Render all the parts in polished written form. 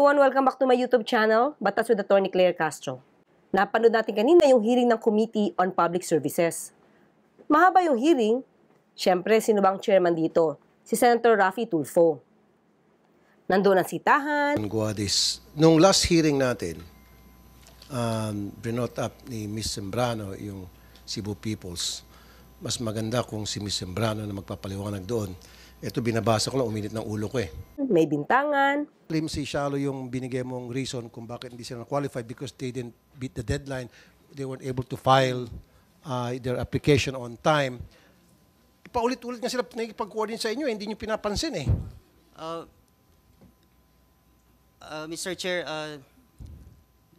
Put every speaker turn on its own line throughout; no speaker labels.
everyone! Welcome back to my YouTube channel, Batas with Attorney Claire Castro. Napanood natin kanina yung hearing ng Committee on Public Services. Mahaba yung hearing. Siyempre, sino bang chairman dito? Si Senator Raffy Tulfo. Nandoon ang sitahan.
Nung last hearing natin, brinot up ni Ms. Sembrano yung Cebu Peoples. Mas maganda kung si Ms. Sembrano na magpapaliwanag doon. Ito binabasa ko lang, uminit ng ulo ko eh.
May bintangan.
Si Shallow yung binigay mong reason kung bakit hindi sila qualified because they didn't beat the deadline. They weren't able to file their application on time. Paulit-ulit nga sila nakikipag-coordinate sa inyo, hindi nyo pinapansin eh.
Mr. Chair,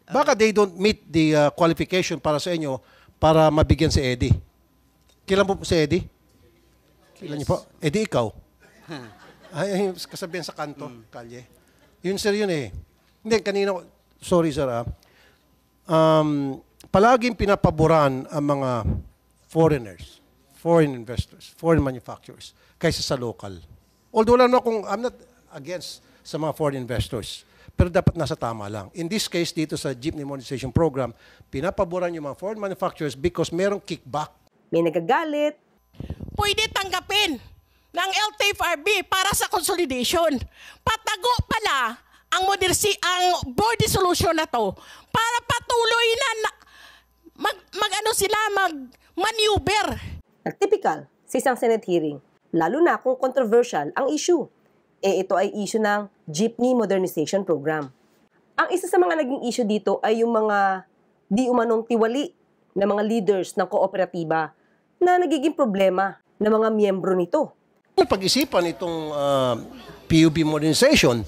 Baka they don't meet the qualification para sa inyo para mabigyan si Eddie. Kailan po si Eddie? Kailan niyo po? Eddie, ikaw? Ay, kasabihan sa kanto, kalye. Yun sir, yun eh. Hindi, kanina, sorry sir palaging pinapaboran ang mga foreigners, foreign investors, foreign manufacturers, kaysa sa local. Although lang I'm not against sa mga foreign investors, pero dapat nasa tama lang. In this case, dito sa Jeepney Modernization Program, pinapaboran yung mga foreign manufacturers because merong kickback.
May nagagalit.
Pwede tanggapin ng LTFRB para sa consolidation. Patago pala ang board dissolution na to para patuloy na mag-maneuver.
Nagtypical sa isang Senate hearing, lalo na kung controversial ang issue. Ito ay issue ng Jeepney Modernization Program. Ang isa sa mga naging issue dito ay yung mga di umanong tiwali na mga leaders ng kooperatiba na nagiging problema ng mga miyembro nito.
Pag-isipan itong PUB modernization,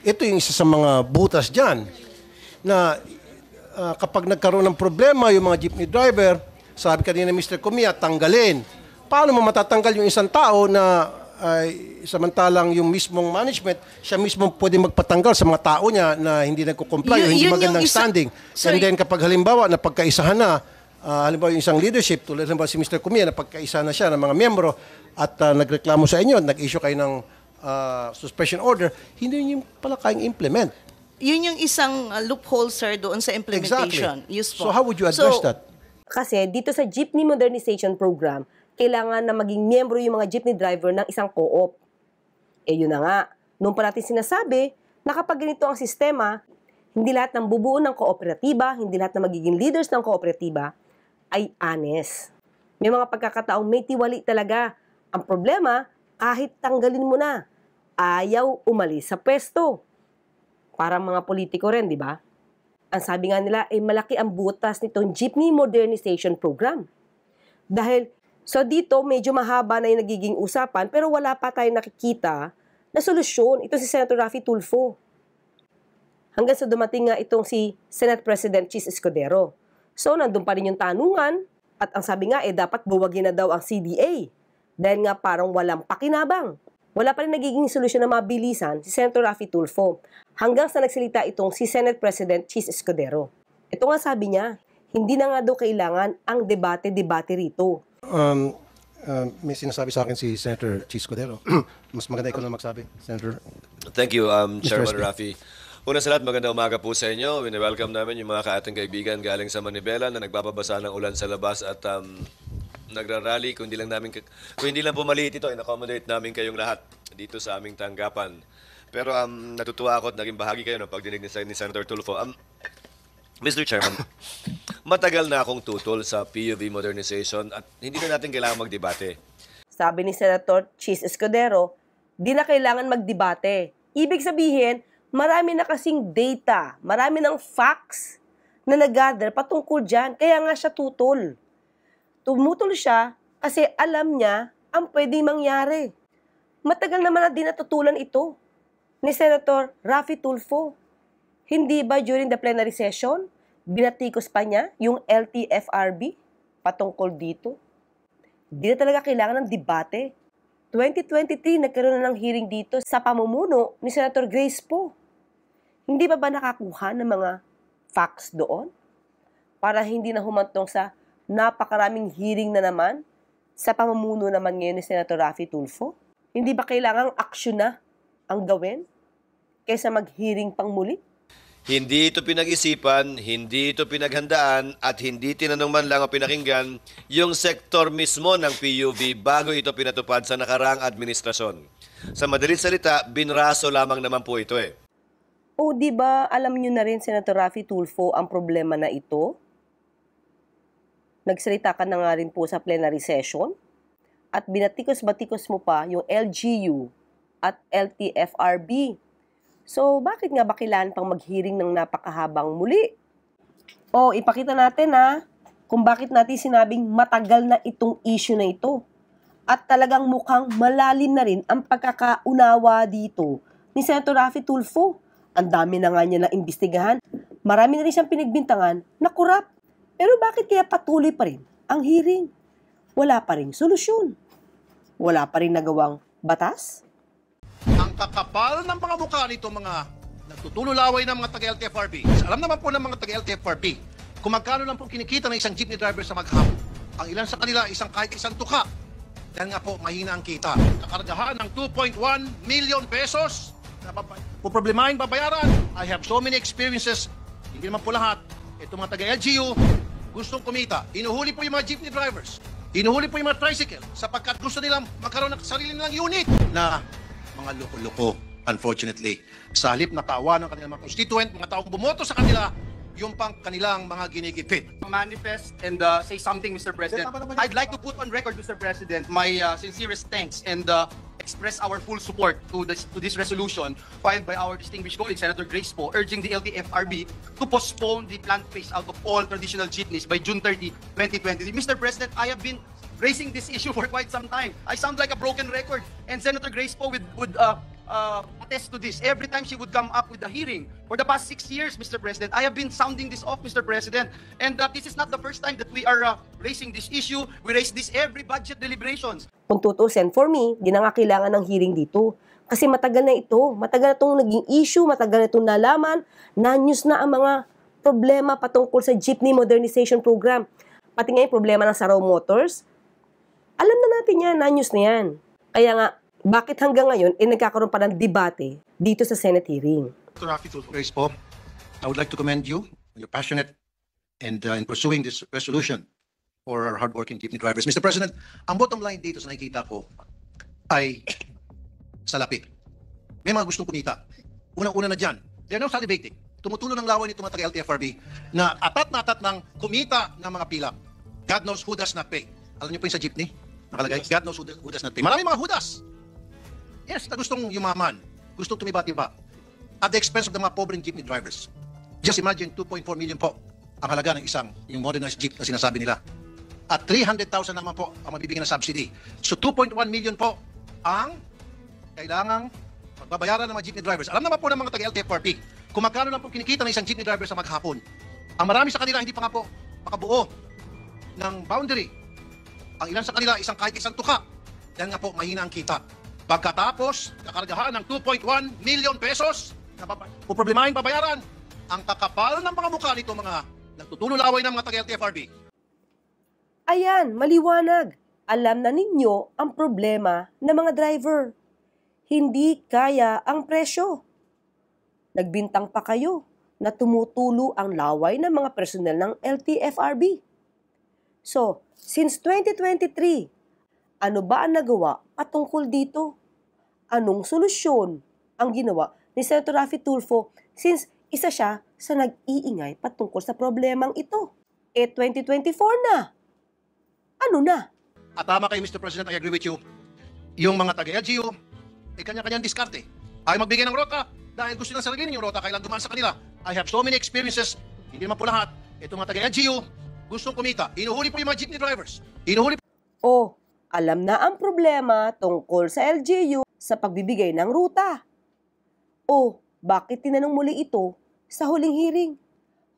ito yung isa sa mga butas dyan na kapag nagkaroon ng problema yung mga jeepney driver, sabi kanina Mr. Comia, tanggalin. Paano mo matatanggal yung isang tao na samantalang yung mismong management, siya mismo pwede magpatanggal sa mga tao niya na hindi nagko-comply o hindi magandang standing. And then kapag halimbawa na pagkaisahan na, halimbawa yung isang leadership, tulad halimbawa si Mr. Comia, na pagkaisa na siya ng mga miyembro at nagreklamo sa inyo, nag-issue kayo ng suspension order, hindi nyo pala kayang implement.
Yun yung isang loophole, sir, doon sa implementation.
Exactly. So how would you address that?
Kasi dito sa Jeepney Modernization Program, kailangan na maging miyembro yung mga jeepney driver ng isang co-op. Yun na nga. Noon pa natin sinasabi na kapag ganito ang sistema, hindi lahat ng bubuo ng kooperatiba, hindi lahat ng magiging leaders ng kooperatiba ay honest. May mga pagkakataong may tiwali talaga. Ang problema, kahit tanggalin mo na, ayaw umalis sa pwesto. Parang mga politiko rin, di ba? Ang sabi nga nila, malaki ang butas nitong Jeepney Modernization Program. Dahil, so dito, medyo mahaba na yung nagiging usapan, pero wala pa tayong nakikita na solusyon. Ito si Senator Raffy Tulfo. Hanggang sa dumating nga itong si Senate President Chis Escudero. So, nandun pa rin yung tanungan, at ang sabi nga, dapat buwagin na daw ang CDA. Dahil nga parang walang pakinabang. Wala pa rin nagiging solusyon na mabilisan si Senator Raffy Tulfo. Hanggang sa nagsalita itong si Senate President Chis Escudero. Ito nga sabi niya, hindi na nga daw kailangan ang debate-debate rito.
May sinasabi sa akin si Senator Chis Escudero. Mas maganda ikaw na magsabi, Senator.
Thank you, Chairman Raffy. Una sa lahat, magandang umaga po sa inyo. Wini-welcome namin yung mga ating kaibigan galing sa Manibela na nagbababasa ng ulan sa labas at nagrarally. Kung hindi lang po maliit ito, in-accommodate namin kayong lahat dito sa aming tanggapan. Pero natutuwa ako at naging bahagi kayo ng pagdinig ni Senator Tulfo. Mr. Chairman, matagal na akong tutol sa PUV modernization at hindi na natin kailangan magdebate.
Sabi ni Senator Chis Escudero, di na kailangan magdebate. Ibig sabihin, marami na kasing data, marami ng facts na nag-gather patungkol dyan. Kaya nga siya tutol. Tumutol siya kasi alam niya ang pwedeng mangyari. Matagal naman na din natutulan ito ni Senator Raffy Tulfo. Hindi ba during the plenary session, binatikos pa niya yung LTFRB patungkol dito? Hindi na talaga kailangan ng debate. 2023, nagkaroon na ng hearing dito sa pamumuno ni Senator Grace Poe. Hindi ba nakakuha ng mga facts doon? Para hindi na humantong sa napakaraming hearing na naman sa pamumuno naman ngayon ni Senator Raffy Tulfo? Hindi ba kailangang aksyon na ang gawin? kaysa mag-hearing pang muli?
Hindi ito pinag-isipan, hindi ito pinaghandaan, at hindi tinanong man lang o pinakinggan yung sektor mismo ng PUV bago ito pinatupad sa nakaraang administrasyon. Sa madaling salita, binraso lamang naman po ito eh.
O di ba alam nyo na rin, Senator Raffy Tulfo, ang problema na ito? Nagsalita ka na nga rin po sa plenary session at binatikos-batikos mo pa yung LGU at LTFRB. So, bakit nga ba kailangan pang mag-hearing ng napakahabang muli? O, ipakita natin kung bakit natin sinabing matagal na itong issue na ito. At talagang mukhang malalim na rin ang pagkakaunawa dito ni Senator Raffy Tulfo. Ang dami na nga niya na imbestigahan. Marami na rin siyang pinagbintangan na korap. Pero bakit kaya patuloy pa rin ang hearing? Wala pa rin solusyon. Wala pa rin nagawang batas.
Ang kakapal ng mga mukha nito mga nagtutulolaway ng mga taga-LTFRB. Alam naman po ng mga taga-LTFRB kung magkano lang po kinikita ng isang jeepney driver sa maghapon. Ang ilan sa kanila kahit isang tuka. Dahil nga po mahina ang kita. Kakargahan ng 2.1 million pesos na poproblemahin babayaran. I have so many experiences. Hindi naman po lahat. Itong mga taga-LGU gustong kumita. Inuhuli po yung mga jeepney drivers. Inuhuli po yung mga tricycle sapagkat gusto nilang magkaroon ng sarili nilang unit na mga loko-loko, unfortunately. Sa halip na tawa ng kanilang mga constituent, mga taong bumoto sa kanila, yung pang kanilang mga ginigipit.
Manifest and say something, Mr. President. I'd like to put on record, Mr. President, my sincerest thanks and express our full support to this resolution filed by our distinguished colleague, Senator Grace Poe, urging the LTFRB to postpone the planned phase out of all traditional jeepneys by June 30, 2020. Mr. President, I have been raising this issue for quite some time. I sound like a broken record, and Senator Grace Poe would attest to this. Every time she would come up with a hearing for the past 6 years, Mr. President, I have been sounding this off, Mr. President, and this is not the first time that we are raising this issue. We raise this every budget deliberations.
Kung tutusin, for me, di na nga kailangan ng hearing dito. Kasi matagal na ito. Matagal na itong naging issue, matagal na itong nalaman, na-news na ang mga problema patungkol sa jeepney modernization program. Pati nga yung problema ng Saraw Motors. Alam na natin yan, na-news na yan. Kaya nga, bakit hanggang ngayon, nagkakaroon pa ng debate dito sa Senate hearing?
Dr. Raffy Tulfo, Grace Poe, I would like to commend you. You're passionate and in pursuing this resolution for our hardworking jeepney drivers. Mr. President, ang bottom line dito sa nakikita ko ay salapi. May mga gustong kumita. Unang-una na dyan, they're now salivating. Tumutulo ng laway nito mga taga-LTFRB na atat ng kumita ng mga pila. God knows who does not pay. Alam niyo po yung sa jeepney? Nakalagay, God knows who does not pay. Marami mga hudas. Yes, na gustong yumaman. Gustong tumiba-tiba. At the expense of the mga pobreng jeepney drivers. Just imagine, 2.4 million po ang halaga ng isang yung modernized jeep na sinasabi nila. At 300,000 naman po ang mabibigyan na subsidy. So 2.1 million po ang kailangang magbabayaran ng mga jeepney drivers. Alam naman po ng mga taga-LTFRB kung magkano lang po kinikita ng isang jeepney driver sa maghapon. Ang marami sa kanila hindi pa nga po makabuo ng boundary. Ang ilan sa kanila kahit isang tuka. Dahil nga po mahina ang kita. Pagkatapos, kakargahan ng 2.1 million pesos na poproblemahin babayaran. Ang kakapal ng mga mukha nito mga nagtutulolaway ng mga taga-LTFRB.
Ayan, maliwanag. Alam na ninyo ang problema ng mga driver. Hindi kaya ang presyo. Nagbintang pa kayo na tumutulo ang laway ng mga personel ng LTFRB. So, since 2023, ano ba ang nagawa patungkol dito? Anong solusyon ang ginawa ni Senator Raffy Tulfo since isa siya sa nag-iingay patungkol sa problemang ito? 2024 na. Ano na?
At tama kayo, Mr. President, I agree with you. Yung mga taga-LGU, kanya-kanyang diskarte. Ayaw magbigay ng rota dahil gusto nilang sarili yung rota, kailangan dumaan sa kanila. I have so many experiences, hindi naman po lahat. Itong mga taga-LGU, gustong kumita. Inuhuli po yung mga jeepney drivers.
Alam na ang problema tungkol sa LGU sa pagbibigay ng ruta. Bakit tinanong muli ito sa huling hearing?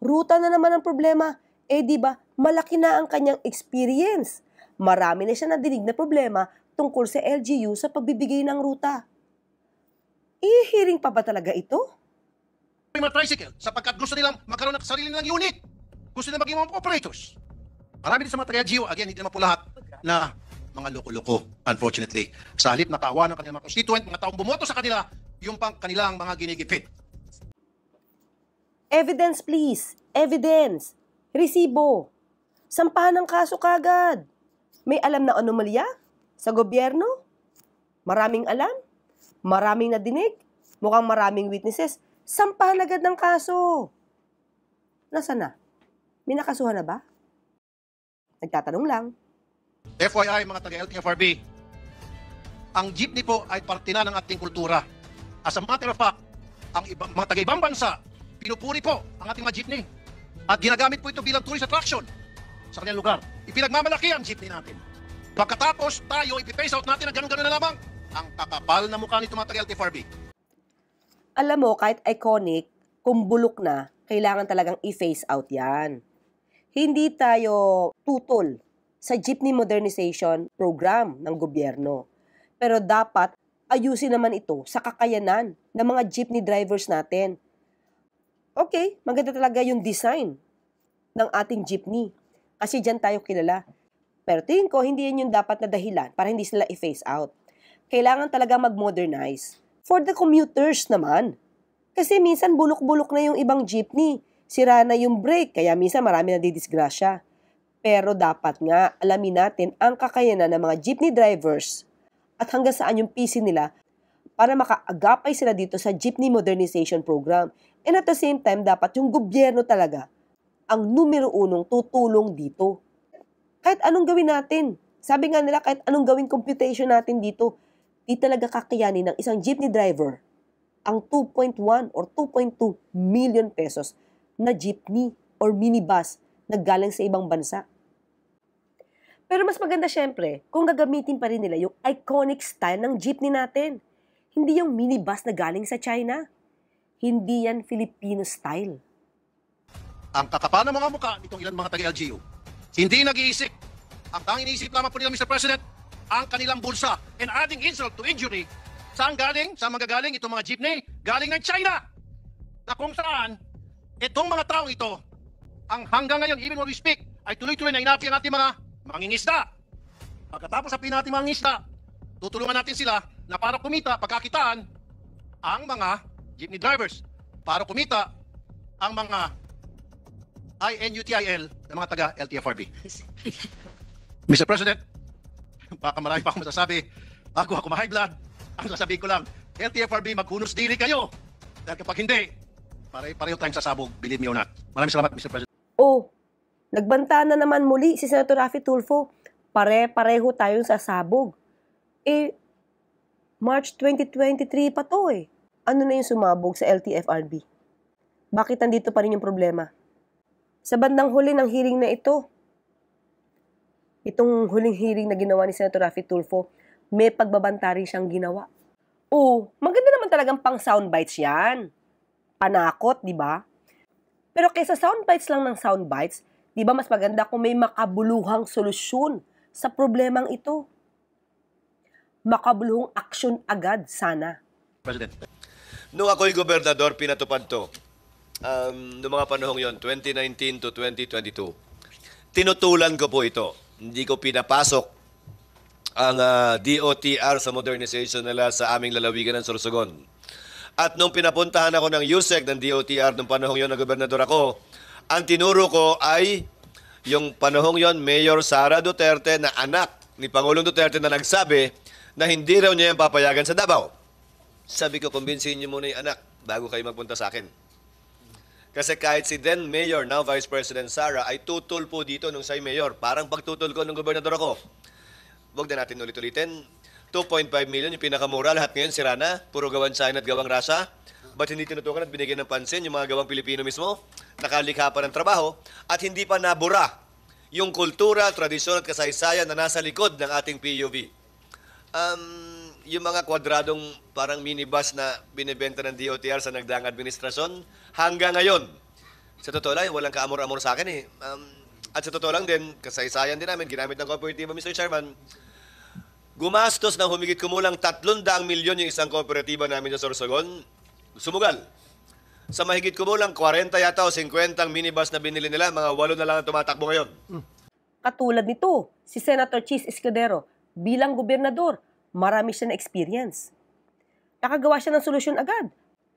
Ruta na naman ang problema. Di ba, malaki na ang kanyang experience. Marami na siya nadinig na problema tungkol sa LGU sa pagbibigay ng ruta. I-hearing pa ba talaga ito?
Yung mga tricycle, sapagkat gusto nilang magkaroon ng sarili nilang unit. Gusto nilang maging mga operators. Marami din sa mga taga-LGU, again, hindi naman po lahat, na mga loko-loko, unfortunately. Sa halip na tawa ng kanilang mga constituent, mga taong bumoto sa kanila, yung pang kanilang mga ginigipit.
Evidence please. Evidence. Resibo. Sampahan ng kaso kagad. May alam na anomalya sa gobyerno? Maraming alam? Maraming nadinig? Mukhang maraming witnesses? Sampahan agad ng kaso. Nasaan na? May nakasuhan na ba? Nagtatanong lang.
FYI mga taga-LTFRB, ang jeepney po ay parte na ng ating kultura. As a matter of fact, ang mga taga-ibang bansa, pinupuri po ang ating mga jeepney. At ginagamit po ito bilang tourist attraction sa kanilang lugar. Ipinagmamalaki ang jeepney natin. Pagkatapos tayo ipipace out natin ang ganun-ganun na lamang, ang kakapal na mukha nito mga taga-LTFRB.
Alam mo, kahit iconic, kung bulok na, kailangan talagang i-phase out yan. Hindi tayo tutol sa jeepney modernization program ng gobyerno. Pero dapat ayusin naman ito sa kakayanan ng mga jeepney drivers natin. Okay, maganda talaga yung design ng ating jeepney. Kasi dyan tayo kilala. Pero tingin ko, hindi yan yung dapat na dahilan para hindi sila i-phase out. Kailangan talaga mag-modernize. For the commuters naman. Kasi minsan bulok-bulok na yung ibang jeepney. Sira na yung brake, kaya minsan marami na didisgrasya. Pero dapat nga, alamin natin ang kakayanan ng mga jeepney drivers at hanggang saan yung PC nila para makaagapay sila dito sa jeepney modernization program. And at the same time, dapat yung gobyerno talaga ang numero unong tutulong dito. Kahit anong gawin natin. Sabi nga nila, kahit anong gawin computation natin dito, di talaga kakayanin ng isang jeepney driver ang 2.1 or 2.2 million pesos na jeepney or minibus na galing sa ibang bansa. Pero mas maganda syempre kung gagamitin pa rin nila yung iconic style ng jeepney natin. Hindi yung minibus na galing sa China. Hindi yan Filipino style.
Ang kakapal na mga mukha nitong ilang mga taga-LGU, hindi nag-iisip. Ang tanging iniisip lamang po nila, Mr. President, ang kanilang bulsa. And adding insult to injury, saan galing? Saan magagaling itong mga jeepney? Galing ng China! Na kung saan, itong mga taong ito, ang hanggang ngayon, even when we speak, ay tuloy-tuloy na inapi ang ating mga mangingisda. Pagkatapos sabihin natin mga ngisda, tutulungan natin sila na para kumita, pagkakitaan, ang mga jeepney drivers. Para kumita, ang mga INUTIL ng mga taga-LTFRB. Mr. President, baka marami pa akong masasabi. Ako ma-high blood. Ang sasabihin ko lang, LTFRB, maghunos dili kayo. Dahil kapag hindi, pareho tayong sasabog, believe me or not. Maraming salamat, Mr. President.
Oh, nagbanta na naman muli si Senator Raffy Tulfo. Pareho tayong sasabog. March 2023 pa to eh. Ano na yung sumabog sa LTFRB? Bakit nandito pa rin yung problema? Sa bandang huli ng hearing na ito, itong huling hearing na ginawa ni Senator Raffy Tulfo, may pagbabanta rin siyang ginawa. Oo, maganda naman talagang pang soundbites yan. Panakot, di ba? Pero kaysa soundbites lang ng soundbites, di ba mas maganda kung may makabuluhang solusyon sa problemang ito? Makabuluhang aksyon agad sana.
President.
Nung ako'y gobernador, pinatupad to. Noong mga panahong yon, 2019 to 2022. Tinutulan ko po ito. Hindi ko pinapasok ang DOTR sa modernization nila sa aming lalawigan ng Sorsogon. At nung pinapuntahan ako ng USEC ng DOTR nung panahong yon na gobernador ako, ang tinuro ko ay yung panahong yon, Mayor Sara Duterte na anak ni Pangulong Duterte na nagsabi na hindi raw niya yung papayagan sa Davao. Sabi ko, kumbinsihin niyo muna yung anak bago kayo magpunta sa akin. Kasi kahit si then Mayor, now Vice President Sara, ay tutol po dito nung siya'y Mayor. Parang pagtutol ko nung gobernador ako. Huwag na natin ulit-ulitin. 2.5 million, yung pinakamura. Lahat ngayon, sira na. Puro gawang China at gawang Russia. Ba't hindi tinutukan at binigyan ng pansin yung mga gawang Pilipino mismo? Nakalikha pa ng trabaho. At hindi pa nabura yung kultura, tradisyon at kasaysayan na nasa likod ng ating PUV. Yung mga kwadradong parang minibus na binibenta ng DOTR sa nagdaang administrasyon, hanggang ngayon, sa totoo lang, walang kaamor-amor sa akin eh. At sa totoo lang din, kasaysayan din namin, ginamit ng kooperatiba, Mr. Chairman, gumastos ng humigit kumulang 300 milyon yung isang kooperatiba namin sa Sorsogon, sumugal. Sa mahigit kumulang 40 yata o 50 minibus na binili nila, mga 8 na lang ang tumatakbo ngayon.
Katulad nito, si Senator Chis Escudero, bilang gobernador, marami siya na experience. Nakagawa siya ng solusyon agad.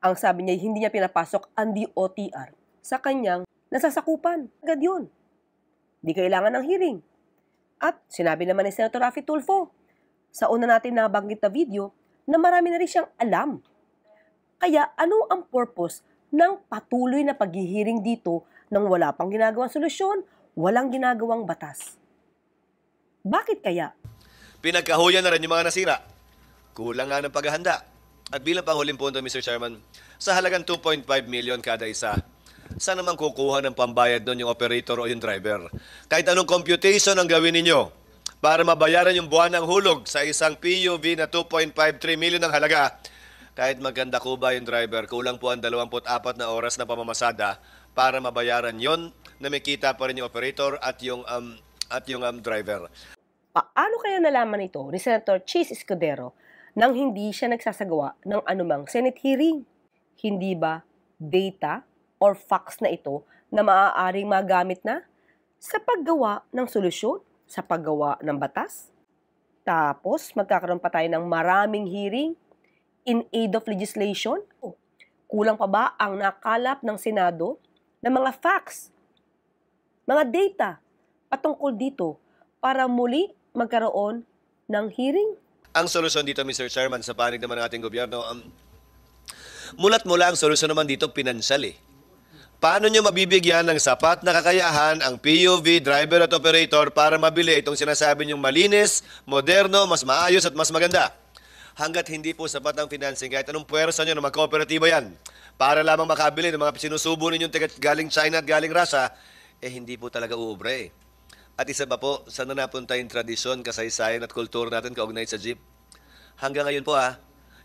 Ang sabi niya, hindi niya pinapasok ang DOTR sa kanyang nasasakupan. Agad yun. Di kailangan ng hearing. At sinabi naman ni Senator Raffy Tulfo sa una natin nabanggit na video na marami na rin siyang alam. Kaya ano ang purpose ng patuloy na paghihiring dito nang wala pang ginagawang solusyon, walang ginagawang batas? Bakit kaya?
Pinagkahuyan na rin yung mga nasira. Kulang nga ng paghahanda. At bilang panghuling punto, Mr. Chairman, sa halagang 2.5 million kada isa, saan naman kukuha ng pambayad nun yung operator o yung driver? Kahit anong computation ang gawin ninyo para mabayaran yung buwan ng hulog sa isang PUV na 2.53 million ang halaga, kahit maganda ko ba yung driver, kulang po ang 24 na oras na pamamasada para mabayaran yon na may kita pa rin yung operator at yung driver.
Paano kaya nalaman ito ni Senator Chis Escudero nang hindi siya nagsasagawa ng anumang Senate hearing? Hindi ba data or facts na ito na maaaring magamit na sa paggawa ng solusyon, sa paggawa ng batas? Tapos magkakaroon pa tayo ng maraming hearing in aid of legislation? Kulang pa ba ang nakalap ng Senado ng mga facts, mga data patungkol dito para muli magkaroon ng hearing?
Ang solusyon dito, Mr. Chairman, sa panig naman ng ating gobyerno, mulat mula ang solusyon naman dito, pinansyal eh. Paano nyo mabibigyan ng sapat na kakayahan ang PUV, driver at operator para mabili itong sinasabi nyong malinis, moderno, mas maayos at mas maganda? Hanggat hindi po sapat ang financing, kahit anong puwersa nyo na magkooperatiba yan, para lamang makabili ng mga sinusubo ninyong galing China at galing Russia, hindi po talaga uubre eh. At isa pa po, saan na napunta yung tradisyon, kasaysayan at kultura natin kaugnay sa jeep? Hanggang ngayon po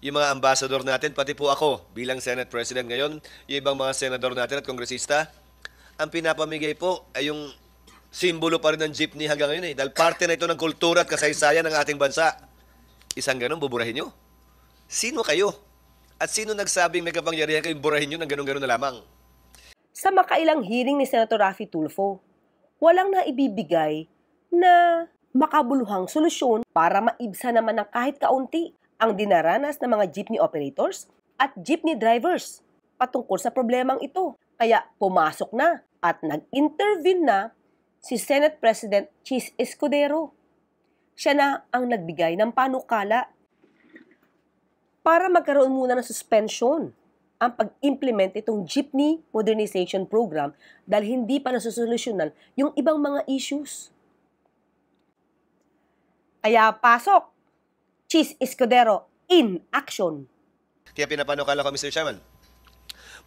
yung mga ambassador natin, pati po ako bilang Senate President ngayon, yung ibang mga senador natin at kongresista, ang pinapamigay po ay yung simbolo pa rin ng jeepney hanggang ngayon eh. Dahil parte na ito ng kultura at kasaysayan ng ating bansa. Isang ganun, buburahin nyo? Sino kayo? At sino nagsabing may kapangyarihan kayong burahin nyo ng ganun-ganun na lamang?
Sa makailang hearing ni Senator Raffy Tulfo, walang naibibigay na makabuluhang solusyon para maibsa naman ng kahit kaunti ang dinaranas ng mga jeepney operators at jeepney drivers patungkol sa problemang ito. Kaya pumasok na at nag-intervene na si Senate President Chis Escudero. Siya na ang nagbigay ng panukala para magkaroon muna ng suspension ang pag-implement itong Jeepney Modernization Program dahil hindi pa nasusolusyonan yung ibang mga issues. Kaya pasok, Chis Escudero in action.
Kaya pinapanukala ko, Mr. Chairman,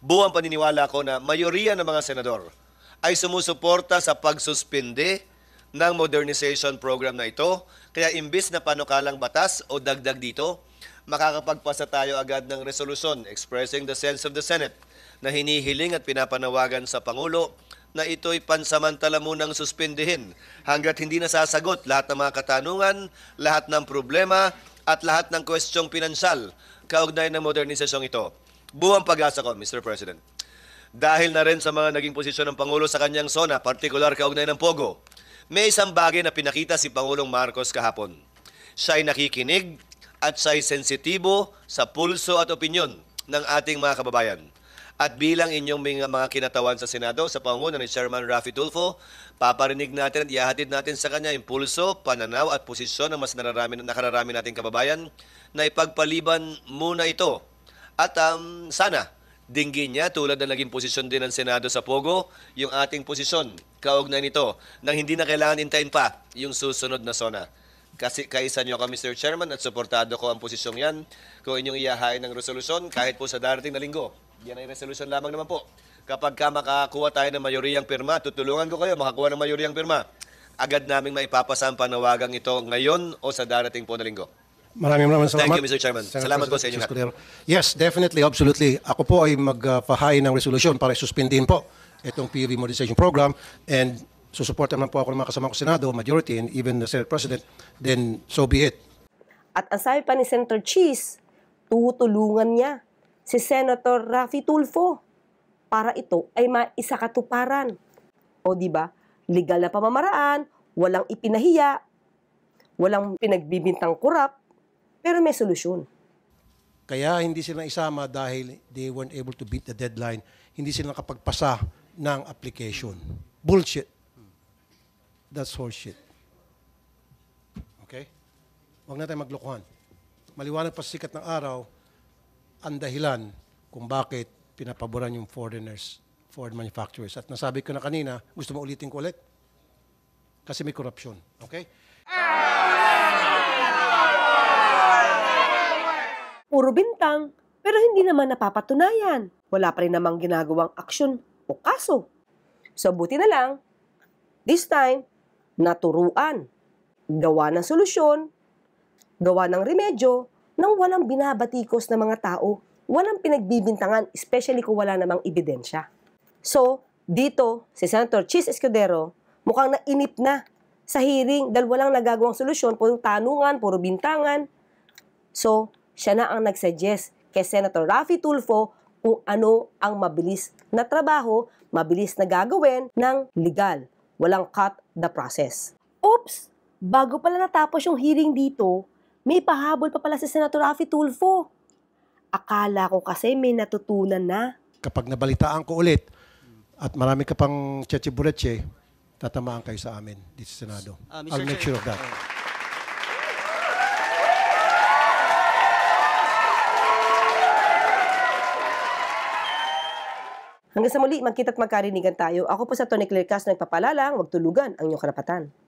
buwang paniniwala ko na mayoriya ng mga senador ay sumusuporta sa pagsuspinde ng modernization program na ito. Kaya imbis na panukalang batas o dagdag dito, makakapagpasa tayo agad ng resolusyon expressing the sense of the Senate na hinihiling at pinapanawagan sa Pangulo na ito'y pansamantala munang suspindihin hanggat hindi nasasagot lahat ng mga katanungan, lahat ng problema at lahat ng kwestyong pinansyal kaugnay ng modernisasyong ito. Buwang pag-asa ko, Mr. President. Dahil na rin sa mga naging posisyon ng Pangulo sa kanyang zona, partikular kaugnay ng Pogo, may isang bagay na pinakita si Pangulong Marcos kahapon. Siya'y nakikinig at siya'y sensitibo sa pulso at opinyon ng ating mga kababayan. At bilang inyong mga kinatawan sa Senado, sa pangunguna ni Chairman Raffy Tulfo, paparinig natin at ihahatid natin sa kanya yung pulso, pananaw at posisyon ng mas nakararami nating kababayan na ipagpaliban muna ito. At sana, dinggin niya tulad na naging posisyon din ng Senado sa Pogo, yung ating posisyon, kaugnay nito, nang hindi na kailangan intayin pa yung susunod na zona. Kasi kaisa niyo ako, Mr. Chairman, at suportado ko ang posisyong yan kung inyong iyahain ng resolusyon kahit po sa darating na linggo. Yan ay resolusyon lamang naman po. Kapag makakuha tayo ng mayoriyang pirma, tutulungan ko kayo makakuha ng mayoriyang pirma. Agad naming maipapasa ang panawagang ito ngayon o sa darating po na linggo.
Maraming salamat.
Thank you, Mr. Chairman. Salamat po sa inyo.
Yes, definitely, absolutely. Ako po ay magpahain ng resolusyon para suspendin po itong PUV Modernization Program, and susuporta naman po ako ng mga kasama ko sa Senado, majority, and even the Senate President, then so be it.
At ang sabi pa ni Senator Chis, tutulungan niya si Senator Raffy Tulfo para ito ay maisakatuparan. O di ba? Legal na pamamaraan, walang ipinahiya, walang pinagbibintang kurap, pero may solusyon.
Kaya hindi sila isama dahil they weren't able to beat the deadline. Hindi sila nakapagpasa ng application. Bullshit. That's horseshit. Okay? Huwag na tayo maglokohan. Maliwanag pa sa sikat ng araw ang dahilan kung bakit pinapaboran yung foreigners, foreign manufacturers. At nasabi ko na kanina, gusto mo ulitin ko ulit? Kasi may korupsyon. Okay?
Puro bintang, pero hindi naman napapatunayan. Wala pa rin namang ginagawang aksyon o kaso. So buti na lang, this time, naturuan. Gawa ng solusyon, gawa ng remedyo, nang walang binabatikos ng mga tao, walang pinagbibintangan, especially kung wala namang ebidensya. So, dito, si Senator Chis Escudero, mukhang nainip na sa hearing dahil walang nagagawang solusyon, puro tanungan, puro bintangan. So, siya na ang nagsuggest kay Senator Raffy Tulfo kung ano ang mabilis na trabaho, mabilis na gagawin ng legal. Walang cut the process. Oops! Bago pala natapos yung hearing dito, may pahabol pa pala si Senator Raffy Tulfo. Akala ko kasi may natutunan na.
Kapag nabalitaan ko ulit at marami ka pang cheche-bureche, tatamaan kayo sa amin dito sa Senado. I'll make sure of that.
Hanggang sa muli, magkita't magkarinigan tayo. Ako po sa Tony Claire Castro, nagpapalalang, huwag tulugan ang inyong karapatan.